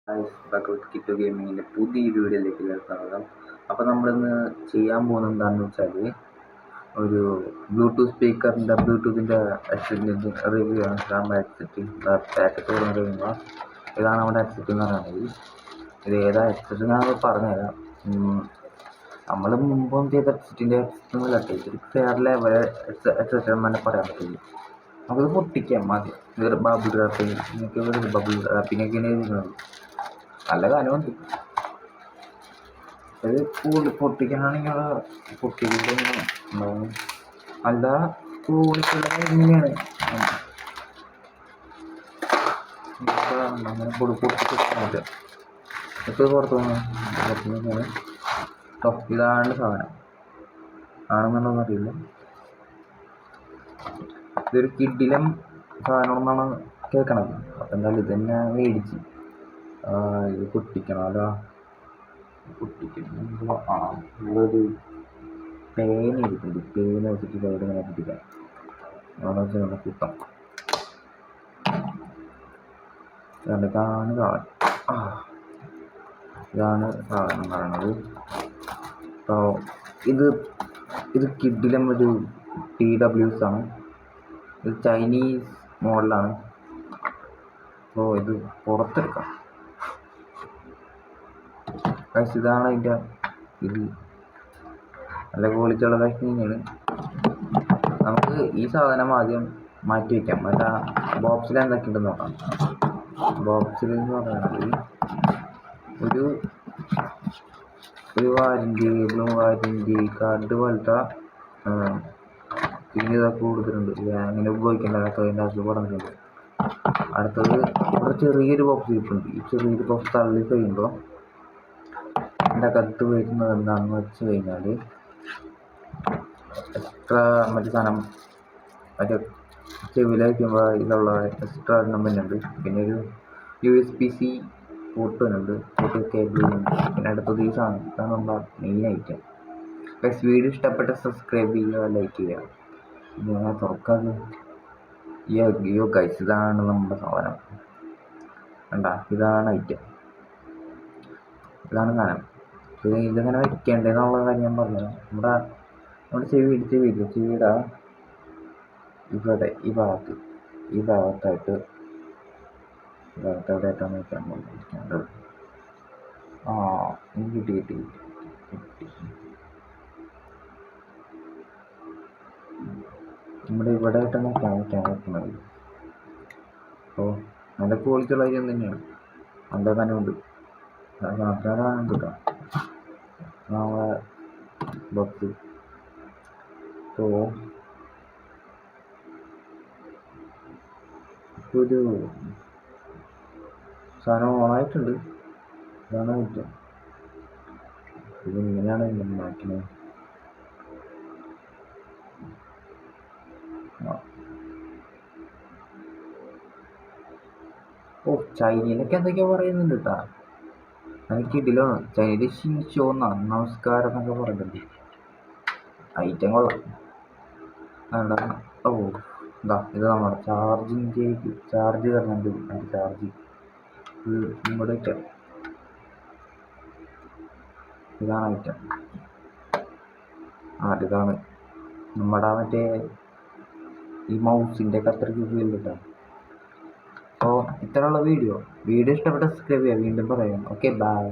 ഭഗവത് keto ഗെയിമിങ്ങിൻ്റെ പുതിയ വീഡിയോയിലേക്ക് സ്വാഗതം. അപ്പോൾ നമ്മളിന്ന് ചെയ്യാൻ പോകുന്നത് എന്താണെന്ന് വെച്ചാൽ ഒരു ബ്ലൂടൂത്ത് സ്പീക്കറിൻ്റെ ബ്ലൂടൂത്തിൻ്റെ ഹെഡ്സെറ്റിൻ്റെ റിവ്യൂ ആണ്. നമ്മുടെ ഹെഡ്സെറ്റ് പാക്കറ്റ് പറയുമ്പോൾ ഇതാണ് നമ്മുടെ ഹെഡ്സെറ്റ് എന്ന് പറയുന്നത്. ഇത് ഏതാ ഹെഡ്സെറ്റ് ഞാൻ പറഞ്ഞുതരാം. നമ്മൾ മുമ്പും ചെയ്ത ഹെഡ്സെറ്റിൻ്റെ ഹെഡ്സെറ്റൊന്നും ഇല്ല. ഒരു ഫെയർ ലെവൽ ഹെഡ്സെറ്റ് തന്നെ പറയാൻ പറ്റില്ല. നമുക്കത് പൊട്ടിക്കാം ആദ്യം. വേറെ ബബിൾ റാപ്പിങ് നിങ്ങൾക്ക് ബബിൾ റാപ്പിങ്ങൊക്കെയാണ് ചെയ്യുന്നത്. നല്ല കാര്യമുണ്ട്. അത് പൊട്ടിക്കാനാണെങ്കിൽ പൊട്ടിക്കുന്ന ഉണ്ടാവും. നല്ല ക്വാളിറ്റിയുള്ള ഇങ്ങനെയാണ് അങ്ങനെ പൊട്ടിച്ചിട്ട് ഇപ്പോൾ പുറത്തുനിന്ന് ഇതാണ് സാധനം ആണെന്നുള്ളതെന്ന് അറിയില്ല. ഇതൊരു കിഡിലം സാധനം എന്നാണ് കേൾക്കണത്. അപ്പം എന്തായാലും ഇതന്നെ മേടിച്ച് ഇത് പൊട്ടിക്കണമല്ലോ. പൊട്ടിക്കുമ്പോൾ ഉള്ളൊരു പേന ഇരിക്കുന്നുണ്ട്. പേന വെച്ചിട്ട് സൈഡ് ഇങ്ങനെ പൊട്ടിക്കാം. അവിടെ വെച്ച് നല്ല കുത്തം. ഇതാണ് സാധനം. ഇതാണ് സാധനം പറയണത്. അപ്പോൾ ഇത് കിഡിലും ഒരു TWS ആണ്. ഇത് ചൈനീസ് മോഡലാണ്. അപ്പോൾ ഇത് പുറത്തെടുക്കാം. ഇതാണ് അതിൻ്റെ ഇത്. നല്ല ക്വാളിറ്റിയുള്ള തന്നെയാണ്. നമുക്ക് ഈ സാധനം ആദ്യം മാറ്റി വയ്ക്കാം. മറ്റേ ബോക്സിൽ എന്തൊക്കെ ഉണ്ടെന്ന് നോക്കാം. ബോക്സിൽ എന്ന് പറയുന്നത് ഒരു വാറൻറ്റി കാർഡ് പോലത്തെ പിന്നെ ഇതൊക്കെ കൊടുത്തിട്ടുണ്ട്. അങ്ങനെ ഉപയോഗിക്കേണ്ട അതിൻ്റെ അസുഖം പറഞ്ഞിട്ടുണ്ട്. അടുത്തത് ഇവിടെ ചെറിയൊരു ബോക്സ് ഇരിപ്പുണ്ട്. ഈ ചെറിയൊരു ബോക്സ് തള്ളി കഴിയുമ്പോൾ എൻ്റെ അകത്ത് വരുന്നത് എന്താണെന്ന് വെച്ച് കഴിഞ്ഞാൽ എക്സ്ട്രാ മറ്റു സാധനം മറ്റേ ചെവിയിൽ വയ്ക്കുമ്പോൾ ഇതിലുള്ള എക്സ്ട്രാ എണ്ണം വരുന്നുണ്ട്. പിന്നെ ഒരു USB-C പോർട്ട് വരുന്നുണ്ട്. പോർട്ട് കേബിൾ വരുന്നുണ്ട്. പിന്നെ അടുത്തത് ഈ സാധനം. ഇതാണ് നമ്മുടെ മെയിൻ ഐറ്റം. വീഡിയോ ഇഷ്ടപ്പെട്ട സബ്സ്ക്രൈബ് ചെയ്യുക, ലൈക്ക് ചെയ്യുക. ഞാൻ തുറക്കാതെ അയ്യോ ഗൈസ്, ഇതാണ് നമ്മുടെ സാധനം. കണ്ടാ, ഇതാണ് ഐറ്റം. ഇതാണ് സാധനം. ഇതെങ്ങനെ വയ്ക്കേണ്ടതെന്നുള്ള കാര്യം ഞാൻ പറഞ്ഞത്. നമ്മുടെ ചെവിയുടെ ഇവിടെ ഈ ഭാഗത്തായിട്ട് എവിടെയായിട്ടാണ് വയ്ക്കാൻ പോകുന്നത്. കിട്ടി നമ്മുടെ ഇവിടെ ആയിട്ടാണ് വയ്ക്കാൻ വെക്കുന്നത്. അപ്പോൾ നല്ല ക്വാളിറ്റിയുള്ള കാര്യം തന്നെയാണ്. നല്ല കനമുണ്ട്. മാത്രമാണ് കിട്ടാം നമ്മളെ ബോക്സ്. അപ്പോൾ ഒരു സാധനം ഓണായിട്ടുണ്ട്. ഇതാണ് ഐറ്റം. ഇതിങ്ങനെയാണ് മാറ്റുന്നത്. ചൈനയിലൊക്കെ എന്തൊക്കെയാ പറയുന്നുണ്ട് കേട്ടാ. എനിക്ക് ഇതിലാണ് ചൈനയിൽ ഷിൻഷോ എന്നാണ് നമസ്കാരം എന്നൊക്കെ പറയുന്നുണ്ട്. ഐറ്റം കൊള്ളാം. ഇത് നമ്മുടെ ചാർജ് തരുന്നുണ്ട്. ചാർജ് നമ്മുടെ ഐറ്റം. ഇതാണ് ഐറ്റം. ഇതാണ് നമ്മുടെ മറ്റേ ഈ മൗസിൻ്റെ കത്രയ്ക്ക് ഉപയോഗിച്ചിട്ടാണ്. അപ്പോൾ ഇത്രയുള്ള വീഡിയോ ഇഷ്ടപ്പെട്ട സബ്സ്ക്രൈബ് ചെയ്യുക. വീണ്ടും പറയാം. Okay, by.